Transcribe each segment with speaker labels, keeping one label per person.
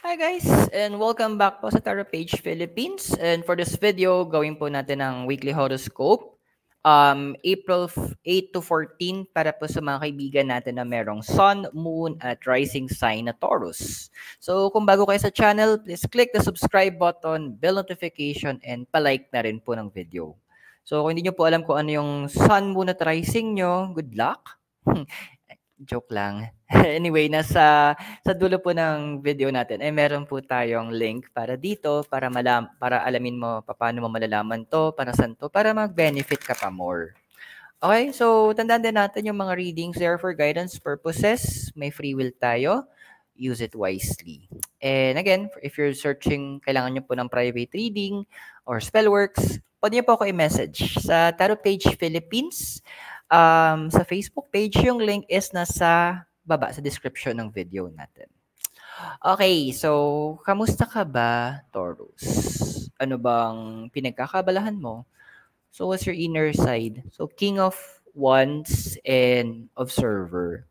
Speaker 1: Hi guys, and welcome back po sa Tarot Page Philippines. And for this video, gawin po natin ang weekly horoscope. April 8 to 14 para po sa mga kaibigan natin na merong Sun, Moon, at Rising sign na Taurus. So kung bago kayo sa channel, please click the subscribe button, bell notification, and palike na rin po ng video. So kung hindi nyo po alam kung ano yung Sun, Moon, at Rising nyo, good luck. Joke lang. Anyway, sa dulo po ng video natin ay meron po tayong link para dito para alamin mo paano mo malalaman to, para saan to, para mag-benefit ka pa more. Okay, so tandaan din natin yung mga readings there for guidance purposes. May free will tayo. Use it wisely. And again, if you're searching, kailangan nyo po ng private reading or spellworks, pwede nyo po ako i-message sa Tarot Page Philippines. Sa Facebook page, yung link is nasa baba sa description ng video natin. Okay, so kamusta ka ba, Taurus? Ano bang pinagkakabalahan mo? So what's your inner side? So King of Wands and Observer.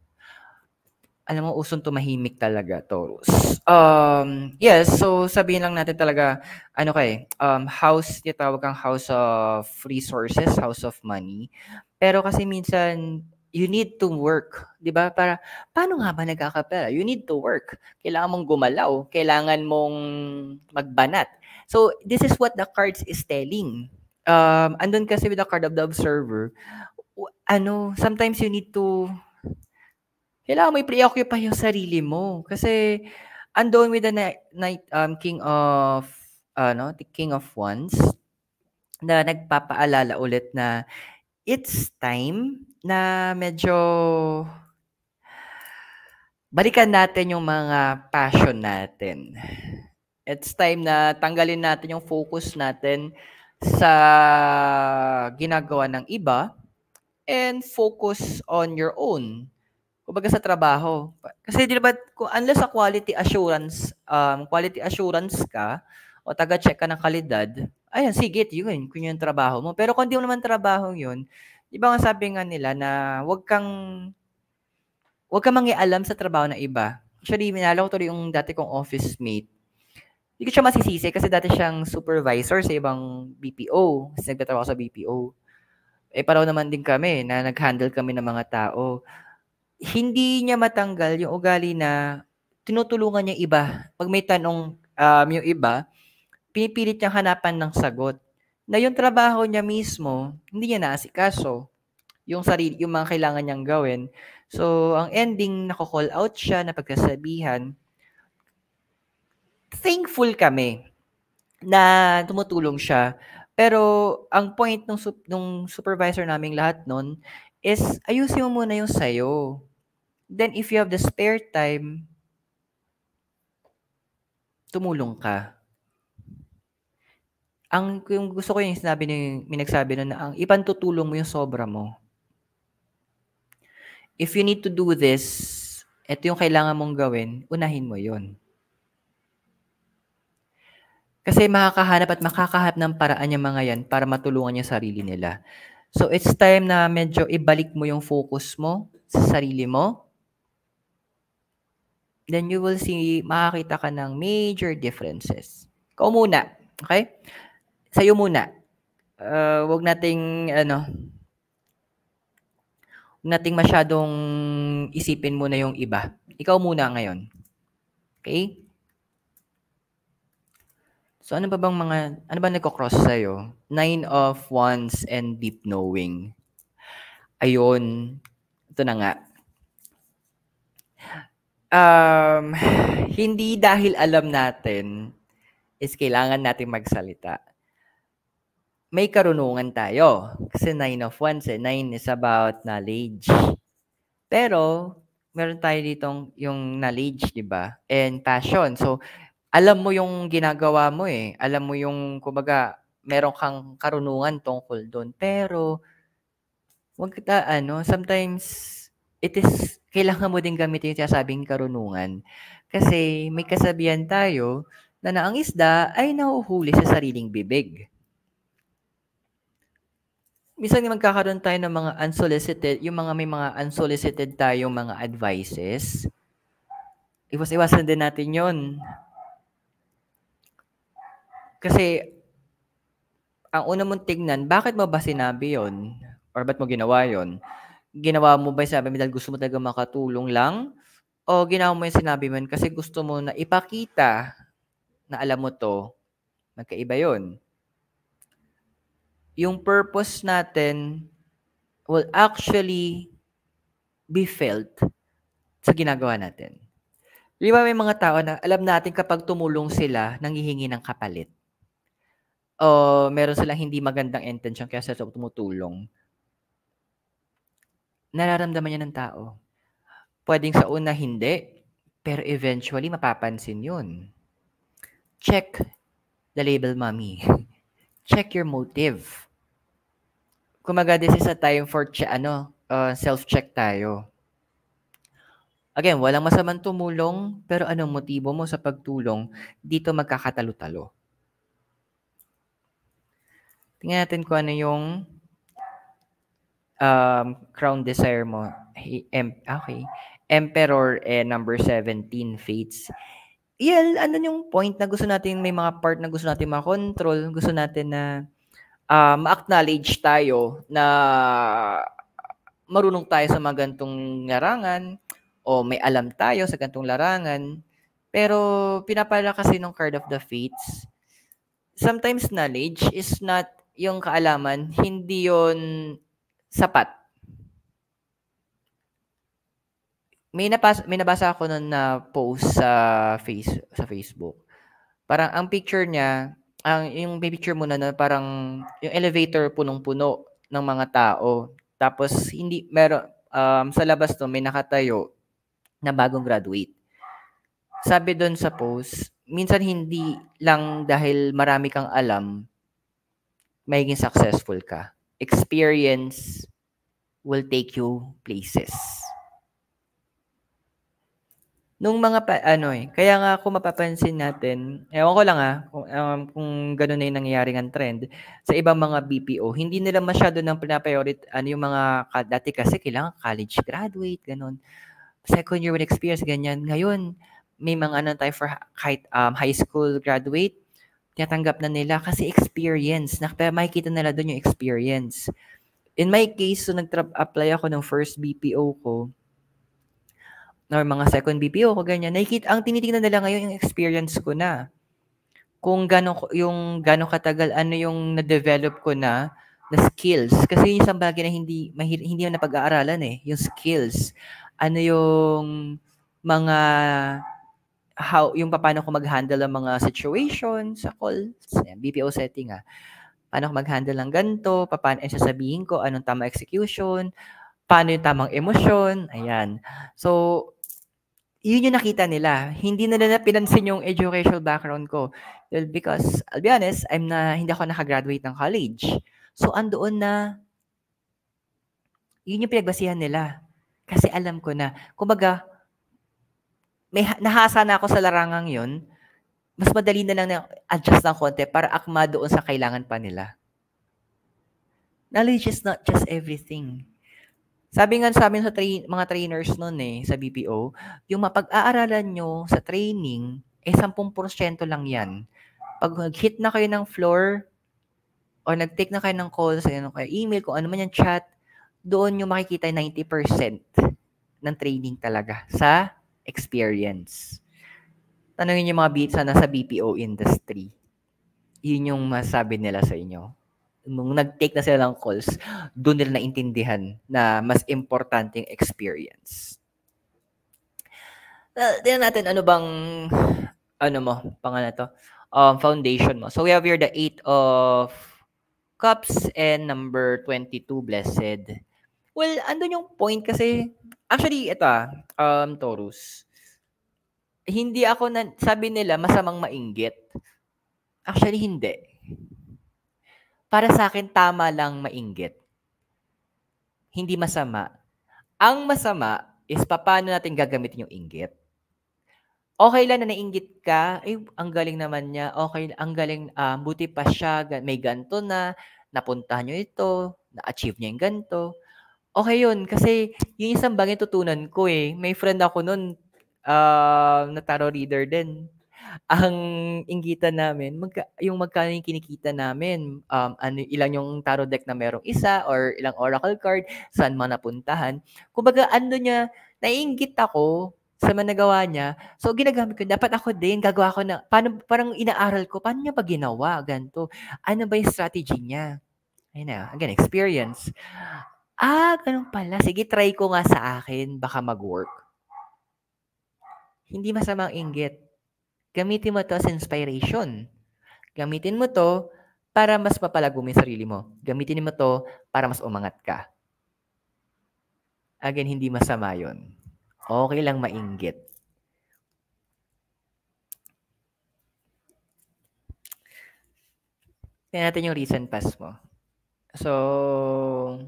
Speaker 1: Alam mo, usong tumahimik talaga, Taurus. Yes, so sabihin lang natin talaga, house, tawag kang house of resources, house of money. Pero kasi minsan, you need to work, di ba? Paano nga ba nagkakapera? You need to work. Kailangan mong gumalaw. Kailangan mong magbanat. So, this is what the cards is telling. Andun kasi with the card of the observer, sometimes you need to kailangan mo i-preoccupy yung sarili mo. Kasi, andun with the King of Wands, na nagpapaalala ulit na it's time na medyo balikan natin yung mga passion natin. It's time na tanggalin natin yung focus natin sa ginagawa ng iba and focus on your own. Kumbaga sa trabaho. Kasi di ba, unless sa quality assurance ka o taga-check ka ng kalidad, ayan, sige, yun, kung yung trabaho mo. Pero kung di mo naman trabaho yun, di ba nga sabi nga nila na wag kang mangialam sa trabaho ng iba. Actually, minala ko tuloy yung dati kong office mate. Hindi ko siya masisisi kasi dati siyang supervisor sa ibang BPO. Kasi nagtatrabaho sa BPO. Paraw naman din kami na nag-handle kami ng mga tao. Hindi niya matanggal yung ugali na tinutulungan niya iba. Pag may tanong yung iba, pinipilit niyang hanapan ng sagot. Na yung trabaho niya mismo, hindi niya naasikaso. Yung mga kailangan niyang gawin. So, ang ending, nako-call out siya, napagkasabihan. Thankful kami na tumutulong siya. Pero, ang point ng supervisor naming lahat nun is, ayusin mo muna yung sayo. Then, if you have the spare time, tumulong ka. Yung gusto ko yung may nagsabi nun na ang ipantutulong mo yung sobra mo. If you need to do this, ito yung kailangan mong gawin, unahin mo yun. Kasi makakahanap at makakahanap ng paraan yung mga yan para matulungan yung sarili nila. So, it's time na medyo ibalik mo yung focus mo sa sarili mo. Then you will see, makakita ka ng major differences. Ikaw muna, okay? Sa'yo muna. Huwag nating masyadong isipin muna yung iba. Ikaw muna ngayon. Okay? So, ano ba nagko-cross sa'yo? 9 of Wands and deep knowing. Ayun. Ito na nga. Hindi dahil alam natin is kailangan natin magsalita. May karunungan tayo. Kasi 9 of Wands, 9 is about knowledge. Pero, meron tayo ditong yung knowledge, di ba? And passion. So, alam mo yung ginagawa mo eh. Alam mo yung, kumbaga, meron kang karunungan tungkol doon. Pero, sometimes, kailangan mo din gamitin yung sinasabing karunungan. Kasi, may kasabihan tayo na ang isda ay nahuhuli sa sariling bibig. Minsan magkakaroon tayo ng mga unsolicited, may mga unsolicited tayong mga advices. Iwas-iwasan din natin yon. Kasi ang una mong tignan, bakit mo ba sinabi yon? Or ba't mo ginawa yon? Ginawa mo ba sabi mo dahil gusto mo talaga makatulong lang? O ginawa mo yung sinabi mo yun kasi gusto mo na ipakita na alam mo 'to, magkaiba yun. Yung purpose natin will actually be felt sa ginagawa natin. 'Di ba may mga tao na alam natin kapag tumulong sila nanghihingi ng kapalit o meron silang hindi magandang intensyon kaya sila tumutulong. Nararamdaman 'yan ng tao. Puwedeng sa una hindi, pero eventually mapapansin 'yun. Check the label, mommy. Check your motive. Kumbaga this is a time for self-check tayo. Again, walang masamang tumulong, pero anong motibo mo sa pagtulong, dito magkakatalo-talo. Tingnan natin kung ano yung crown desire mo. Okay. Emperor number 17, Fates. Ano yung point na gusto natin, may mga part na gusto natin makontrol, gusto natin na ma-acknowledge tayo na marunong tayo sa mga gantong larangan o may alam tayo sa gantong larangan. Pero pinapala kasi ng card of the Fates, sometimes knowledge is not yung kaalaman, hindi yon sapat. May nabasa ako noon na post sa Facebook. Parang ang picture niya, yung picture mo na parang yung elevator punong-puno ng mga tao. Tapos hindi meron sa labas to may nakatayo na bagong graduate. Sabi doon sa post, minsan hindi lang dahil marami kang alam, magiging successful ka. Experience will take you places. Nung mga kaya nga kung mapapansin natin, ewan ko lang kung gano'n na yung nangyayaring trend sa ibang mga BPO, hindi nila masyado ng yung mga dati kasi kailangan college graduate, gano'n. Second year with experience, ganyan. Ngayon, may mga tayo for high school graduate, tinatanggap na nila kasi experience. Makikita nila doon yung experience. In my case, so apply ako ng first BPO ko, or mga second BPO ko, ganyan. Ang tinitingnan nila ngayon yung experience ko na. Kung gano'ng katagal, ano yung na-develop ko na skills. Kasi yung isang bagay na hindi mo napag-aaralan yung skills. Ano yung mga yung paano ko mag-handle ng mga situation sa calls, BPO setting Paano ko mag-handle ng ganito, paano sasabihin ko, anong tamang execution, paano yung tamang emosyon, ayan. So, yun yung nakita nila. Hindi nila pinansin yung educational background ko. Well, because, I'll be honest, hindi ako nakagraduate ng college. So, andoon na, yun yung pinagbasihan nila. Kasi alam ko na, kumbaga, nahasa na ako sa larangang yun, mas madali na lang na adjust ng konti para akma doon sa kailangan pa nila. Knowledge is not just everything. Sabi nga sa amin sa mga trainers noon sa BPO, yung mapag-aaralan nyo sa training, 10% lang yan. Pag nag-hit na kayo ng floor, o nag-take na kayo ng calls, email, kung ano man yung chat, doon yung makikita yung 90% ng training talaga sa experience. Tanungin yung mga nasa BPO industry. Yun yung masabi nila sa inyo. Nung nag-take na sila ng calls, doon nila naintindihan na mas importante yung experience. Tingnan natin ano bang foundation mo. So we have here the 8 of Cups and number 22, Blessed. Well, andun yung point kasi, actually, ito Taurus. Hindi ako sabi nila masamang mainggit. Actually, hindi. Para sa akin, tama lang mainggit. Hindi masama. Ang masama is paano natin gagamitin yung inggit. Okay lang na nainggit ka, ang galing naman niya, okay, ang galing, buti pa siya, may ganto na, napuntahan niyo ito, na-achieve niya yung ganto. Okay yun, kasi yung isang bagay tutunan ko May friend ako nun, na tarot reader din. Ang inggitan namin yung magkano yung kinikita namin, ano ilan yung tarot deck na merong isa or ilang oracle card, saan man napuntahan. Kumbaga ano niya, naiinggit ako sa mga nagawa niya. So ginagamit ko, dapat ako din gagawa ko na paano parang inaaral ko, paano niya ba ginawa ganito? Ano ba yung strategy niya? Ayun na, again, experience. Gano'n pala. Sige, try ko nga sa akin, baka mag-work. Hindi masamang inggit. Gamitin mo 'to as inspiration. Gamitin mo 'to para mas mapalago mo yung sarili mo. Gamitin mo 'to para mas umangat ka. Again, hindi masama 'yun. Okey lang mainggit. Tingnan natin yung recent past mo. So,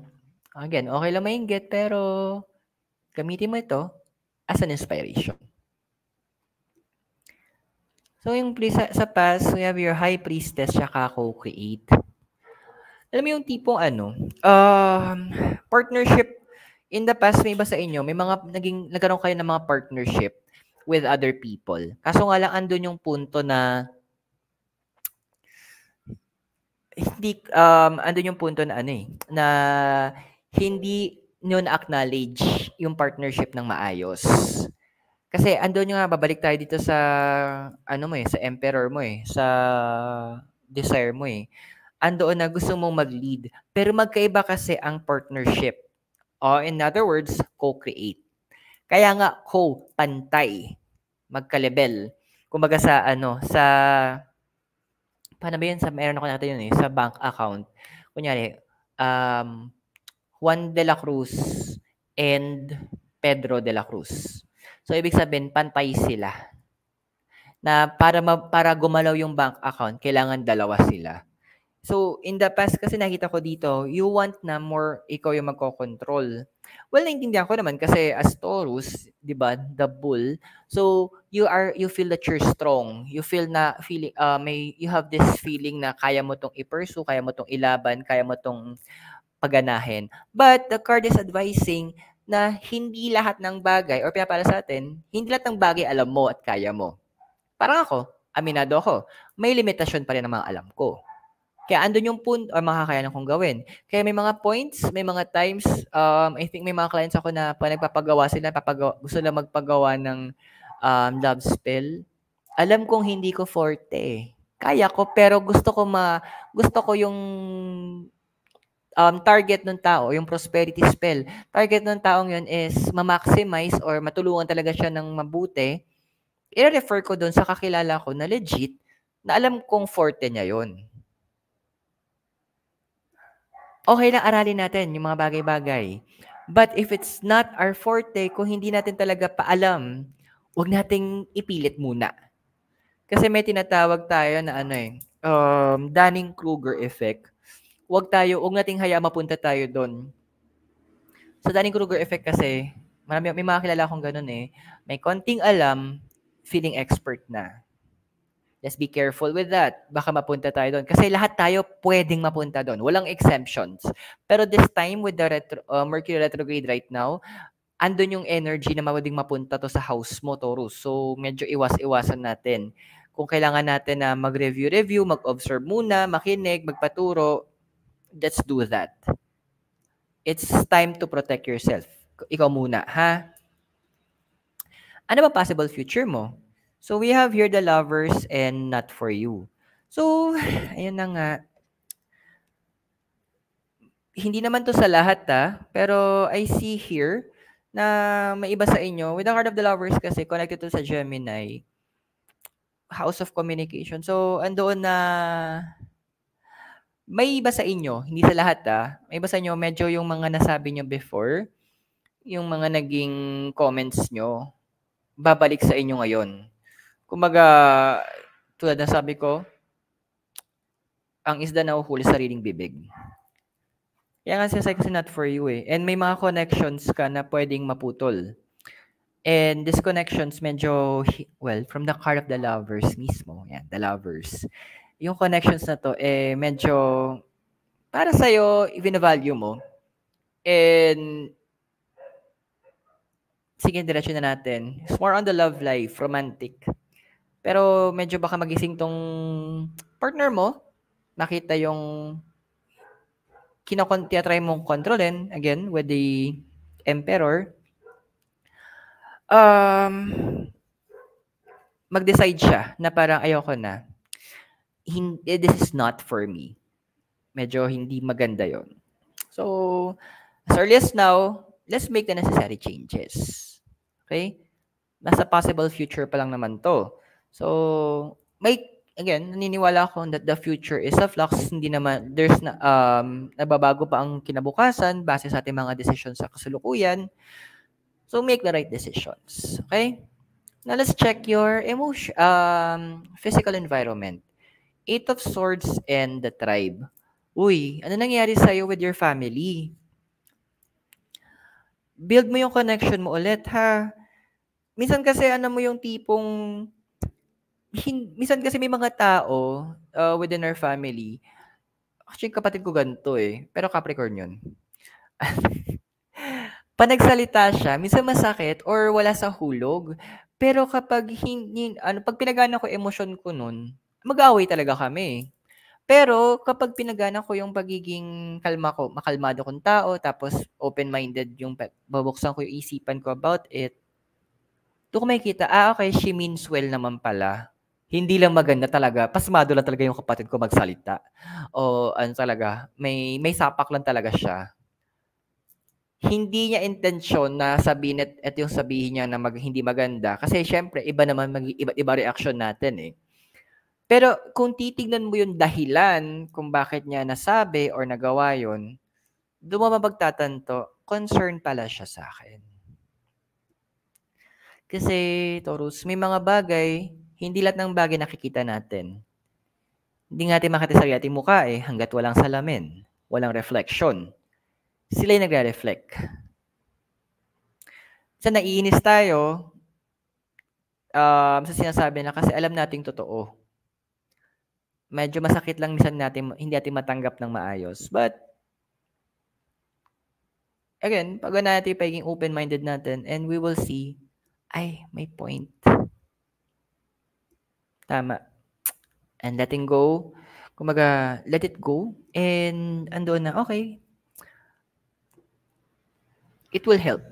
Speaker 1: again, okey lang mainggit pero gamitin mo ito as an inspiration. So, yung sa past, we have your high priestess tsaka co-create. Alam mo yung tipong partnership in the past, may iba sa inyo, may mga nagkaroon kayo ng mga partnership with other people. Kaso nga lang andun yung punto na hindi andun yung punto na na hindi niyo na-acknowledge yung partnership ng maayos. Kasi andun yung babalik tayo dito sa sa emperor mo sa desire mo andoon na gusto mong mag-lead. Pero magkaiba kasi ang partnership. O in other words, co-create. Kaya nga pantay, magka-level. Kumbaga sa paano ba 'yun sa meron ako nakita 'yun sa bank account. Kunyari, Juan de la Cruz and Pedro de la Cruz. So ibig sabihin pantay sila. Na para gumalaw yung bank account, kailangan dalawa sila. So, in the past kasi nakita ko dito, you want na more ikaw yung magkokontrol. Well, naintindihan ko naman kasi as Taurus, 'di ba, the bull. So, you feel that you're strong. You feel na you have this feeling na kaya mo tong i-pursue, kaya mo tong ilaban, kaya mo tong paganahin. But the card is advising na hindi lahat ng bagay or pinapala sa atin, hindi lahat ng bagay alam mo at kaya mo. Parang ako, aminado ako, may limitasyon pa rin ang mga alam ko. Kaya andun yung punto or makakayanan kong gawin. Kaya may mga points, may mga times, I think may mga clients ako na pa nagpapagawa sila, gusto na magpagawa ng love spell. Alam kong hindi ko forte. Kaya ko, pero gusto ko yung target ng tao, yung prosperity spell. Target ng taong yun is ma-maximize or matulungan talaga siya ng mabuti. I-refer ko doon sa kakilala ko na legit, na alam kong forte niya yun. Okay lang aralin natin yung mga bagay-bagay. But if it's not our forte, kung hindi natin talaga paalam, huwag nating ipilit muna. Kasi may tinatawag tayo na Dunning-Kruger effect. Huwag nating hayaan mapunta tayo doon. Sa Dunning-Kruger effect kasi, may mga kilala akong ganun may konting alam, feeling expert na. Just be careful with that. Baka mapunta tayo doon. Kasi lahat tayo pwedeng mapunta doon. Walang exemptions. Pero this time with the Mercury retrograde right now, andun yung energy na pwedeng mapunta to sa house mo, Taurus. So, medyo iwas-iwasan natin. Kung kailangan natin na mag-review, mag-observe muna, makinig, magpaturo, let's do that. It's time to protect yourself. Ikaw muna, ha? Ano ba possible future mo? So, we have here the lovers and not for you. So, ayun na nga. Hindi naman to sa lahat pero I see here na may iba sa inyo. With the card of the lovers kasi connected to sa Gemini, house of communication. So, andoon na may iba sa inyo, hindi sa lahat may iba sa inyo, medyo yung mga nasabi nyo before, yung mga naging comments nyo, babalik sa inyo ngayon. Kumbaga, tulad na sabi ko, ang isda na uhuli sa sariling bibig. Kaya nga sinasabi kasi not for you And may mga connections ka na pwedeng maputol. And these connections medyo, well, from the card of the lovers mismo. Yan, the lovers. Yung connections na to, medyo para sa'yo, i-value mo. And sige, diretso na natin. It's more on the love life, romantic. Pero medyo baka magising tong partner mo, nakita yung tinatry mong kontrolin, again, with the Emperor, mag-decide siya na parang ayoko na. This is not for me. Medyo hindi maganda yon. So, as early as now, let's make the necessary changes. Okay? Nasa possible future pa lang naman to. So, again, naniniwala ako that the future is a flux. Hindi naman, nababago pa ang kinabukasan base sa ating mga decisions sa kasalukuyan. So, make the right decisions. Okay? Now, let's check your physical environment. 8 of Swords and the Tribe. Uy, ano nangyari sa'yo with your family? Build mo yung connection mo ulit, ha? Minsan kasi, mo yung tipong, minsan kasi may mga tao within our family, actually, kapatid ko ganito eh, pero Capricorn yun. Pag nagsalita siya, minsan masakit or wala sa hulog. Pero kapag pag pinagana ko emosyon ko nun, mag-aaway talaga kami. Pero kapag pinagana ko yung pagiging makalmado kong tao, tapos open-minded yung babuksan ko yung isipan ko about it, doon ko makikita, okay, she means well naman pala. Hindi lang maganda talaga, pasmado lang talaga yung kapatid ko magsalita. O ano talaga, may sapak lang talaga siya. Hindi niya intensyon na sabihin at yung sabihin niya na hindi maganda. Kasi syempre, iba naman, iba reaction natin eh. Pero kung titignan mo yung dahilan kung bakit niya nasabi or nagawa yun, doon mo mapagtatanto, concern pala siya sa akin. Kasi, Taurus, may mga bagay, hindi lahat ng bagay nakikita natin. Hindi natin makita sa ating mukha eh, hanggat walang salamin, walang reflection. Sila yung nagre-reflect. Sa naiinis tayo, sa sinasabi na kasi alam nating totoo. Medyo masakit lang minsan hindi natin matanggap ng maayos. But, again, pag natin pagiging open-minded natin and we will see, ay, may point. Tama. And letting go, kumaga, let it go, and andoon na, okay, it will help.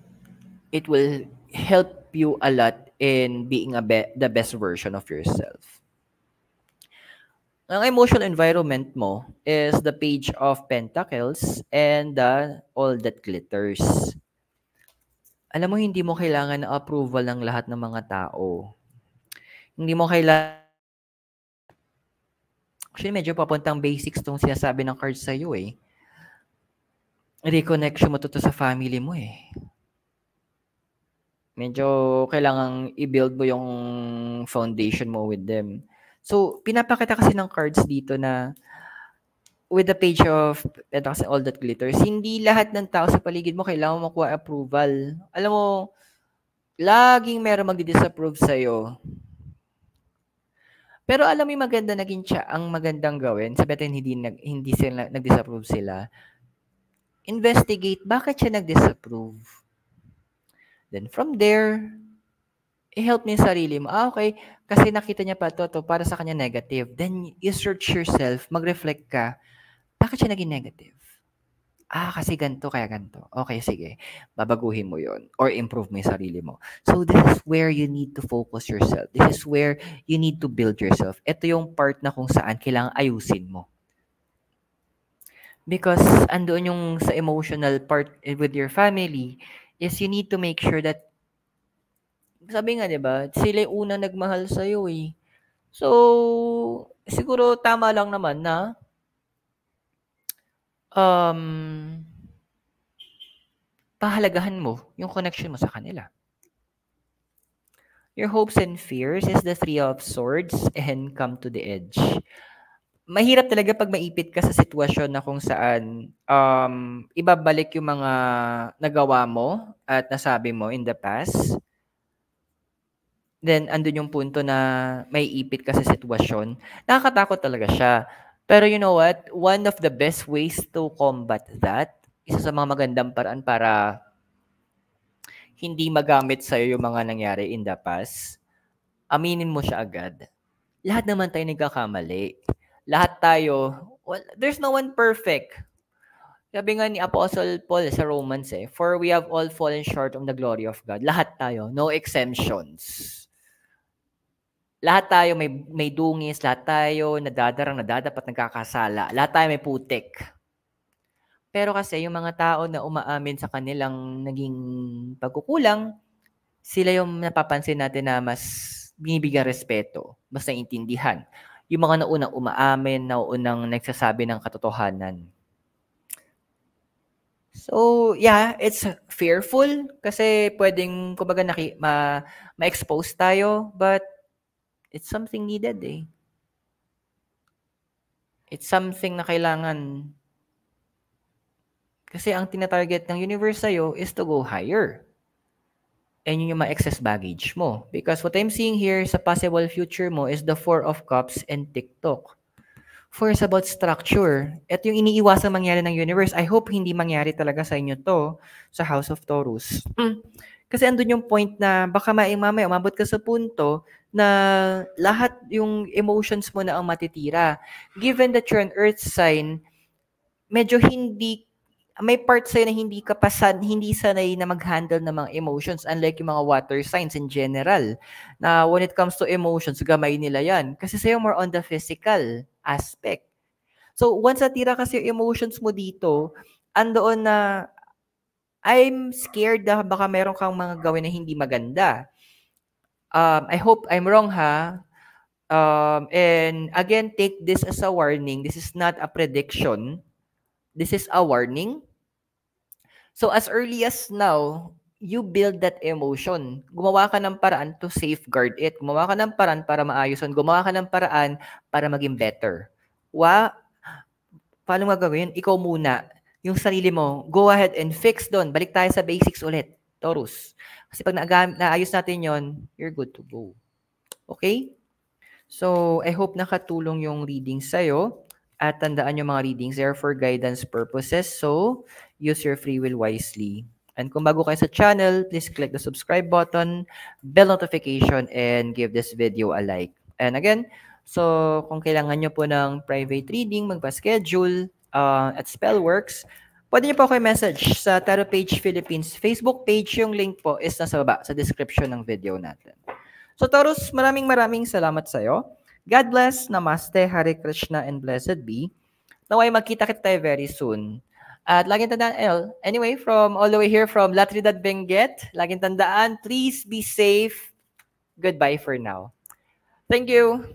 Speaker 1: It will help you a lot in being the best version of yourself. Ang emotional environment mo is the Page of Pentacles and the All That Glitters. Alam mo, hindi mo kailangan ng approval ng lahat ng mga tao. Hindi mo kailangan. Actually, medyo papuntang basics tong sinasabi ng cards sa'yo eh. Reconnection mo to sa family mo eh. Medyo kailangang i-build mo yung foundation mo with them. So, pinapakita kasi ng cards dito na with the Page of Pentacles and All That Glitters, hindi lahat ng tao sa paligid mo kailangan makuha approval. Alam mo, laging meron magdi-disapprove sa'yo. Pero alam mo yung maganda ang magandang gawin, sabihin hindi sila nag-disapprove sila. Investigate bakit siya nag-disapprove. Then from there, i-help niya yung sarili mo. Okay, kasi nakita niya pa to para sa kanya negative. Then you search yourself, mag-reflect ka, bakit siya naging negative? Kasi ganito, kaya ganito. Okay, sige. Babaguhin mo yon or improve mo yung sarili mo. So this is where you need to focus yourself. This is where you need to build yourself. Ito yung part na kung saan kailangang ayusin mo. Because andoon yung sa emotional part with your family is you need to make sure that sabi nga, 'di ba? Sila yung unang nagmahal sa iyo eh. So, siguro tama lang naman na pahalagahan mo yung connection mo sa kanila. Your hopes and fears is the Three of Swords and Come to the Edge. Mahirap talaga pag maipit ka sa sitwasyon na kung saan ibabalik yung mga nagawa mo at nasabi mo in the past. Then, andun yung punto na may ipit ka sa sitwasyon. Nakakatakot talaga siya. Pero you know what? One of the best ways to combat that, isa sa mga magandang paraan para hindi magamit sa'yo yung mga nangyari in the past, aminin mo siya agad. lahat naman tayo nagkakamali. Lahat tayo, well, there's no one perfect. Sabi nga ni Apostle Paul sa Romans for we have all fallen short of the glory of God. Lahat tayo, no exemptions. Lahat tayo may dungis, lahat tayo nadadarang, nadadapat, nagkakasala. Lahat tayo may putik. Pero kasi yung mga tao na umaamin sa kanilang naging pagkukulang, sila yung napapansin natin na mas binibigyan respeto, mas naiintindihan. Yung mga naunang umaamin, naunang nagsasabi ng katotohanan. So, yeah, it's fearful kasi pwedeng, kumbaga, ma-expose tayo, but it's something needed eh. It's something na kailangan. Kasi ang tinatarget ng universe sa'yo is to go higher. And yun yung ma-excess baggage mo. Because what I'm seeing here sa possible future mo is the 4 of Cups and TikTok. 4 is about structure. At yung iniiwasang mangyari ng universe, I hope hindi mangyari talaga sa inyo to sa House of Taurus. Kasi andun yung point na baka mamaya umabot ka sa punto na lahat yung emotions mo na ang matitira. Given that you're an earth sign, medyo may part sa'yo na hindi sanay na mag-handle ng mga emotions, unlike yung mga water signs in general, na when it comes to emotions, gamay nila yan. Kasi sa'yo more on the physical aspect. So, once natira kasi yung emotions mo dito, andoon na, I'm scared na baka meron kang mga gawin na hindi maganda. I hope I'm wrong ha. And again, take this as a warning. This is not a prediction. This is a warning. So as early as now, you build that emotion. Gumawa ka ng paraan to safeguard it. Gumawa ka ng paraan para maayos. Gumawa ka ng paraan para maging better. Paano nga gagawin? Ikaw muna. Yung sarili mo, go ahead and fix doon. Balik tayo sa basics ulit, Taurus. Kasi pag naayos natin yon, you're good to go. Okay? So, I hope nakatulong yung readings sa'yo. At tandaan yung mga readings there for guidance purposes. So, use your free will wisely. And kung bago kayo sa channel, please click the subscribe button, bell notification, and give this video a like. And again, so kung kailangan nyo po ng private reading, magpa-schedule at Spellworks, pwede nyo po kayo message sa Tarot Page Philippines Facebook page. Yung link po is nasa baba sa description ng video natin. So Taurus, maraming salamat sa'yo. God bless, Namaste, Hare Krishna, and blessed be. Naway magkita-kita tayo very soon. At laging tandaan, anyway, from all the way here from La Trinidad Benguet, laging tandaan, please be safe. Goodbye for now. Thank you.